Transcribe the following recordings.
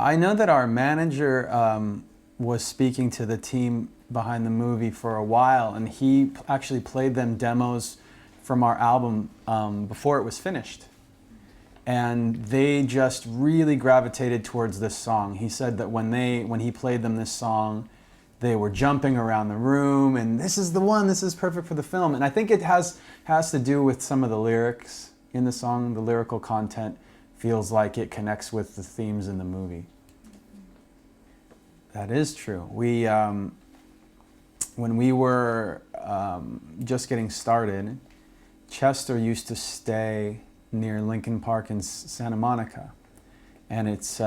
I know that our manager was speaking to the team behind the movie for a while, and he actually played them demos from our album before it was finished. And they just really gravitated towards this song. He said that when he played them this song, they were jumping around the room, and this is the one, this is perfect for the film. And I think it has to do with some of the lyrics in the song. The lyrical content feels like it connects with the themes in the movie. That is true. We, when we were just getting started, Chester used to stay near Lincoln Park in Santa Monica, and it's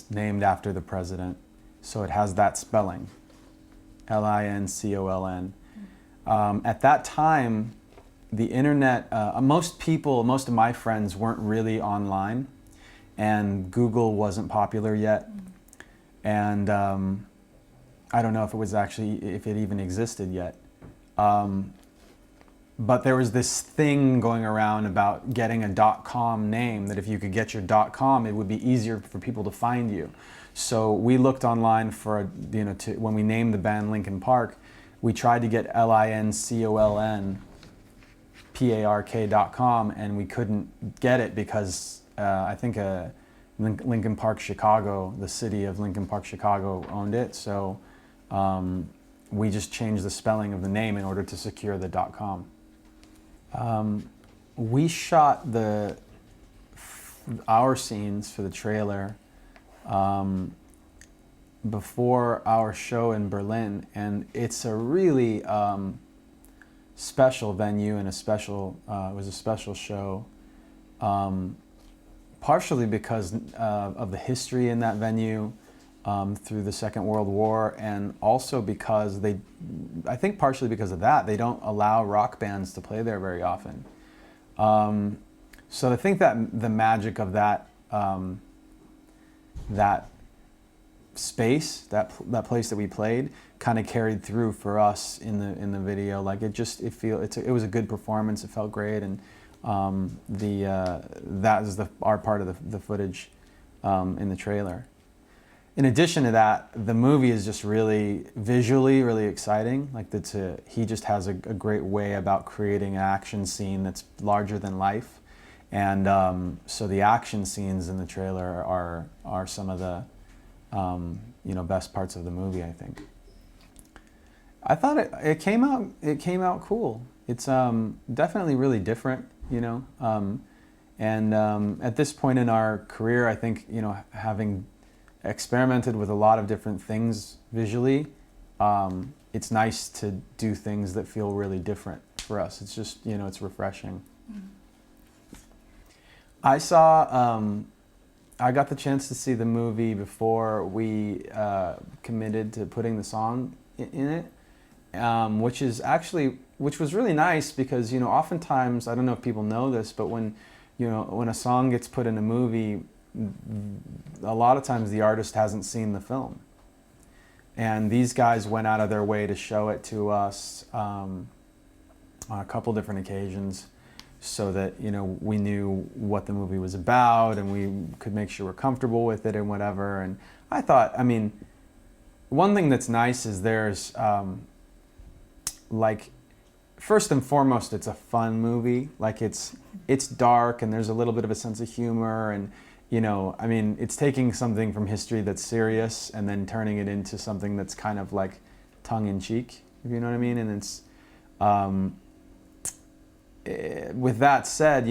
named after the president, so it has that spelling, Lincoln. At that time, the internet, most of my friends weren't really online, and Google wasn't popular yet, and I don't know if it even existed yet. But there was this thing going around about getting a .com name, that if you could get your .com, it would be easier for people to find you. So we looked online for, when we named the band Linkin Park, we tried to get LINCOLNPARK.com, and we couldn't get it because I think Linkin Park, Chicago, the city of Linkin Park, Chicago owned it. So we just changed the spelling of the name in order to secure the .com. We shot our scenes for the trailer before our show in Berlin, and it's a really special venue and it was a special show, partially because of the history in that venue through the Second World War, and also because I think partially because of that, they don't allow rock bands to play there very often. So I think that the magic of that that space, that place that we played, kind of carried through for us in the video. Like it was a good performance. It felt great, and that is our part of the footage in the trailer. In addition to that, the movie is just really visually really exciting. Like he just has a great way about creating an action scene that's larger than life, and so the action scenes in the trailer are some of the best parts of the movie, I think. I thought it came out cool. It's definitely really different, and at this point in our career, I think having experimented with a lot of different things visually, it's nice to do things that feel really different for us. It's just, it's refreshing. I got the chance to see the movie before we committed to putting the song in it, which was really nice because, oftentimes, I don't know if people know this, but when a song gets put in a movie, a lot of times the artist hasn't seen the film, and these guys went out of their way to show it to us on a couple different occasions, so that we knew what the movie was about and we could make sure we're comfortable with it and whatever. And I thought, one thing that's nice is there's first and foremost, it's a fun movie. Like it's dark and there's a little bit of a sense of humor, and it's taking something from history that's serious and then turning it into something that's kind of like tongue-in-cheek, if you know what I mean. And it's, with that said,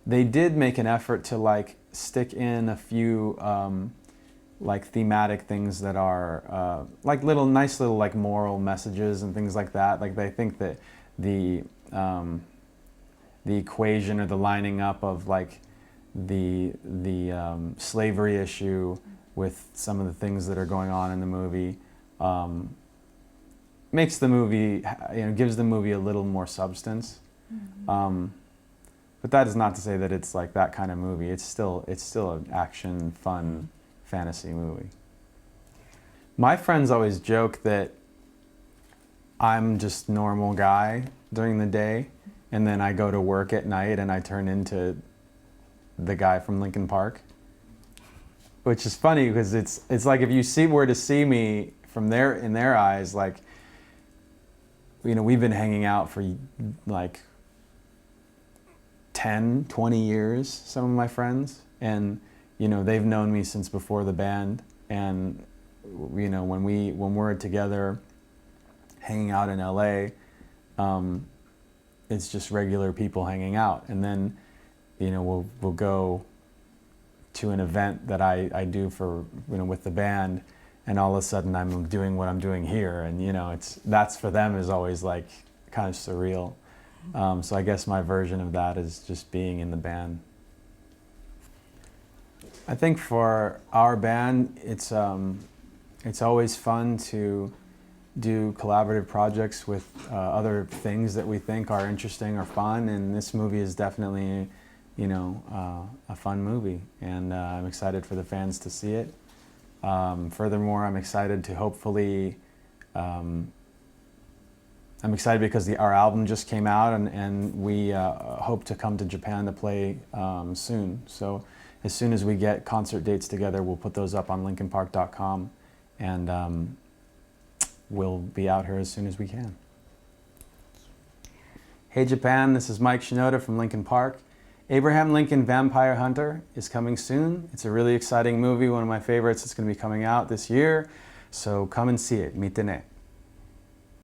they did make an effort to stick in a few thematic things that are nice little moral messages and things like that. Like they think that the equation or the lining up of the slavery issue with some of the things that are going on in the movie makes the movie, gives the movie a little more substance. Mm-hmm. But that is not to say that it's like that kind of movie. It's still an action, fun, fantasy movie. My friends always joke that I'm just normal guy during the day, and then I go to work at night and I turn into the guy from Linkin Park. which is funny because it's like if you were to see me from in their eyes, like, you know, we've been hanging out for like 10, 20 years, some of my friends, and you know, they've known me since before the band, and you know, when we're together hanging out in LA, it's just regular people hanging out, and then, you know, we'll go to an event that I do for, you know, with the band, and all of a sudden I'm doing what I'm doing here, and you know, that's for them is always like kind of surreal. So I guess my version of that is just being in the band. I think for our band, it's always fun to do collaborative projects with other things that we think are interesting or fun, and this movie is definitely, you know, a fun movie, and I'm excited for the fans to see it. Furthermore, I'm excited to hopefully, I'm excited because our album just came out, and we hope to come to Japan to play soon. So as soon as we get concert dates together, we'll put those up on linkinpark.com, and we'll be out here as soon as we can. Hey Japan, this is Mike Shinoda from Linkin Park. Abraham Lincoln Vampire Hunter is coming soon. It's a really exciting movie, one of my favorites. It's going to be coming out this year, so come and see it. Mite ne.